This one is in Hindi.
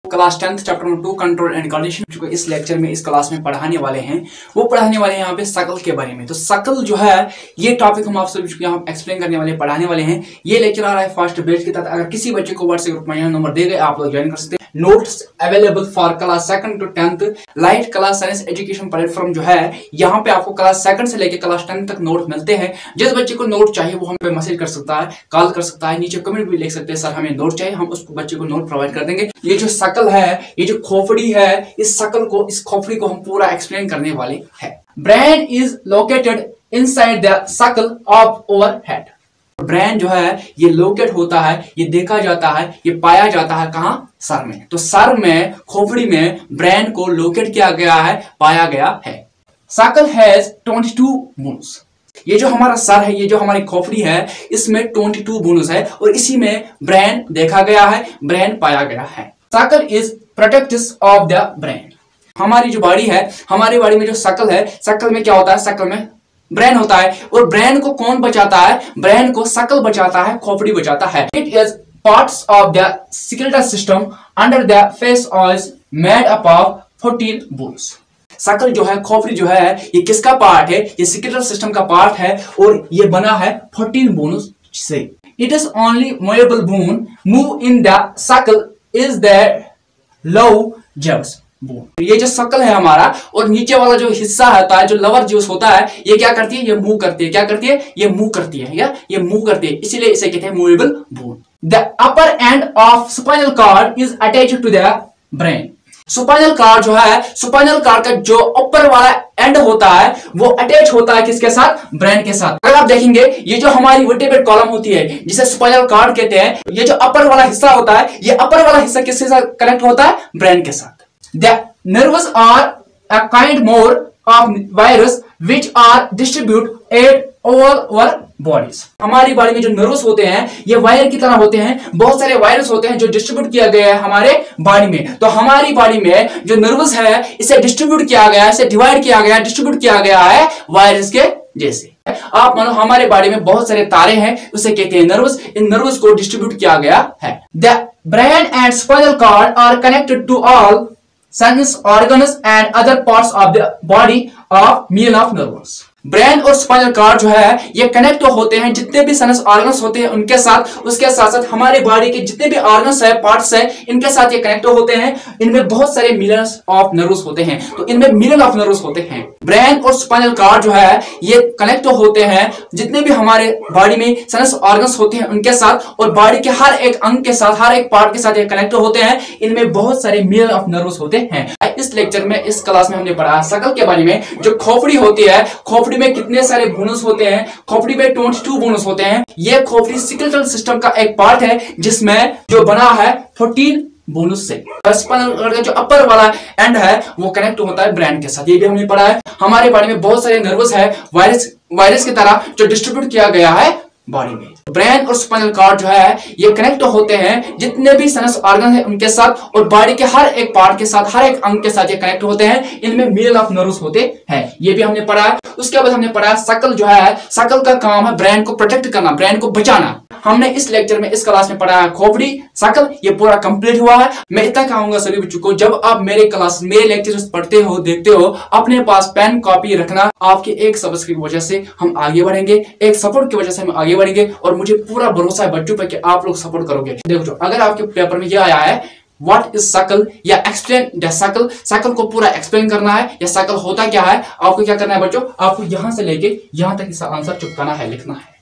Class 10th chapter number 2 control and coordination जो इस लेक्चर में इस क्लास में पढ़ाने वाले हैं वो पढ़ाने वाले हैं यहाँ पे शकल के बारे में। तो शकल जो है ये टॉपिक हम आपसे यहाँ एक्सप्लेन करने वाले पढ़ाने वाले हैं। ये लेक्चर आ रहा है फर्स्ट बैच के तहत। अगर किसी बच्चे को व्हाट्सएप ग्रुप में यहाँ नंबर दे गए आप लोग ज्वाइन कर सकते हैं। Notes available for class 2nd to 10th light class science education platform जो है यहाँ पे आपको क्लास 2nd से लेकर क्लास 10 तक नोट मिलते हैं। जिस बच्चे को नोट चाहिए वो हम पे मैसेज कर सकता है, कॉल कर सकता है, नीचे कमेंट भी लिख सकते हैं सर हमें नोट चाहिए, हम उस बच्चे को नोट प्रोवाइड कर देंगे। ये जो शकल है, ये जो खोपड़ी है, इस शकल को, इस खोपड़ी को हम पूरा एक्सप्लेन करने वाले हैं। Brain is located inside the शकल ऑफ ओवर हेड। ब्रेन जो है ये लोकेट होता है, ये देखा जाता है, ये पाया जाता है कहां? सर में। तो सर में, खोपड़ी में ब्रेन को लोकेट किया गया है, पाया गया है। शकल हैज 22 बोन्स। ये जो हमारा सर है, ये जो हमारी खोपड़ी है, इसमें 22 बोन्स है और इसी में ब्रेन देखा गया है, ब्रेन पाया गया है। शकल is protective of the brain. हमारी जो बॉडी है, हमारी बॉडी में जो शकल है, शकल में क्या होता है? शकल में ब्रेन होता है और ब्रेन को कौन बचाता है? ब्रेन को शकल बचाता है, खोपड़ी बचाता है। It is parts of the skeletal system under the face is made up of 14 bones. शकल जो है, खोपड़ी जो है, ये किसका पार्ट है? ये स्केलेटल सिस्टम का पार्ट है और ये बना है 14 बोन्स से। It is only movable bone move in the skull is the lower jaws bone. ये जो शकल है हमारा और नीचे वाला जो हिस्सा होता है, जो लोअर जॉस होता है, ये क्या करती है? ये मूव करती है। क्या करती है? ये मूव करती है, या ये मूव करती है, इसीलिए इसे कहते हैं movable bone. The upper end of spinal cord is attached to the brain. Spinal cord जो है, स्पाइनल कॉर्ड का जो ऊपर वाला एंड होता है वो अटैच होता है किसके साथ? ब्रेन के साथ। अगर आप देखेंगे ये जो हमारी वर्टेब्रेट कॉलम होती है जिसे स्पाइनल कॉर्ड कहते हैं, ये जो अपर वाला हिस्सा होता है, ये अपर वाला हिस्सा किसके साथ कनेक्ट होता है? ब्रेन के साथ। The nerves are a kind more of virus which are distributed all over bodies. हमारी बॉडी में जो नर्व्स होते हैं ये वायर की तरह होते हैं। बहुत सारे वायरस होते हैं जो डिस्ट्रीब्यूट किया गया है हमारे बॉडी में। तो हमारी बॉडी में जो नर्व्स है इसे डिस्ट्रीब्यूट किया गया है, इसे डिवाइड किया गया है, डिस्ट्रीब्यूट किया गया है वायरस के जैसे। आप मानो हमारे बॉडी में बहुत सारे तारे हैं, उसे कहते हैं नर्व्स। इन नर्व्स को डिस्ट्रीब्यूट किया गया है। The brain and spinal cord are connected to all sense organs and other parts of the body of million of neurons. Brain और स्पाइनल कॉर्ड जो है ये कनेक्ट होते हैं जितने भी सेंस ऑर्गन्स होते हैं उनके साथ। उसके साथ साथ हमारे बॉडी के जितने भी ऑर्गन्स है, पार्ट्स है, इनके साथ ये कनेक्ट होते हैं। इनमें बहुत सारे मिलियंस ऑफ नर्व्स होते हैं, तो इनमें मिलियन ऑफ नर्व्स होते हैं। ब्रेन और स्पाइनल कॉर्ड जो है ये कनेक्ट होते हैं जितने भी हमारे बॉडी में सेंस ऑर्गन्स होते हैं उनके साथ, और बॉडी के हर एक अंग के साथ, हर एक पार्ट के साथ ये कनेक्ट होते हैं। इनमें बहुत सारे मिलियन ऑफ नर्व्स होते हैं। इस लेक्चर में, इस क्लास में हमने पढ़ा शकल के बारे में। जो खोपड़ी होती है, खोपड़ी में कितने सारे बोनस होते हैं? खोपड़ी में 22 बोनस होते हैं। ये खोपड़ी स्केलेटल सिस्टम का एक पार्ट है जिसमें जो बना है 14 बोनस से। स्पाइनल का जो अपर वाला एंड है वो कनेक्ट होता है ब्रेन के साथ। ये भी हमने पढ़ा है। हमारे बॉडी में बहुत सारे नर्व्स है वायरस की तरह जो डिस्ट्रीब्यूट किया गया है बॉडी में। ब्रेन और स्पाइनल कॉर्ड जो है ये कनेक्ट होते हैं जितने भी सेंस ऑर्गन है उनके साथ, और बॉडी के हर एक पार्ट के साथ, हर एक अंग के साथ ये कनेक्ट होते हैं। इनमें मिलियन ऑफ नर्व्स होते हैं। ये भी हमने पढ़ा है। उसके बाद हमने पढ़ा शकल जो है, शकल का काम है ब्रेन को प्रोटेक्ट करना, ब्रेन को बचाना। हमने इस लेक्चर में, इस क्लास में पढ़ा है खोपड़ी, शकल। ये पूरा कंप्लीट हुआ है। मैं इतना कहूंगा सभी बच्चों को, जब आप मेरे क्लास, मेरे लेक्चर्स पढ़ते हो, देखते हो, अपने पास पेन कॉपी रखना। आपके एक सब्सक्राइब की वजह से हम आगे बढ़ेंगे, एक सपोर्ट की वजह से हम आगे बढ़ेंगे, और मुझे पूरा भरोसा है बच्चों पर कि आप लोग सपोर्ट करोगे। देखो अगर आपके पेपर में यह आया है व्हाट इज शकल या एक्सप्लेन द शकल, शकल को पूरा एक्सप्लेन करना है या शकल होता क्या है, आपको क्या करना है बच्चों? आपको यहां से लेके यहां तक इसका आंसर चिपकाना है, लिखना है।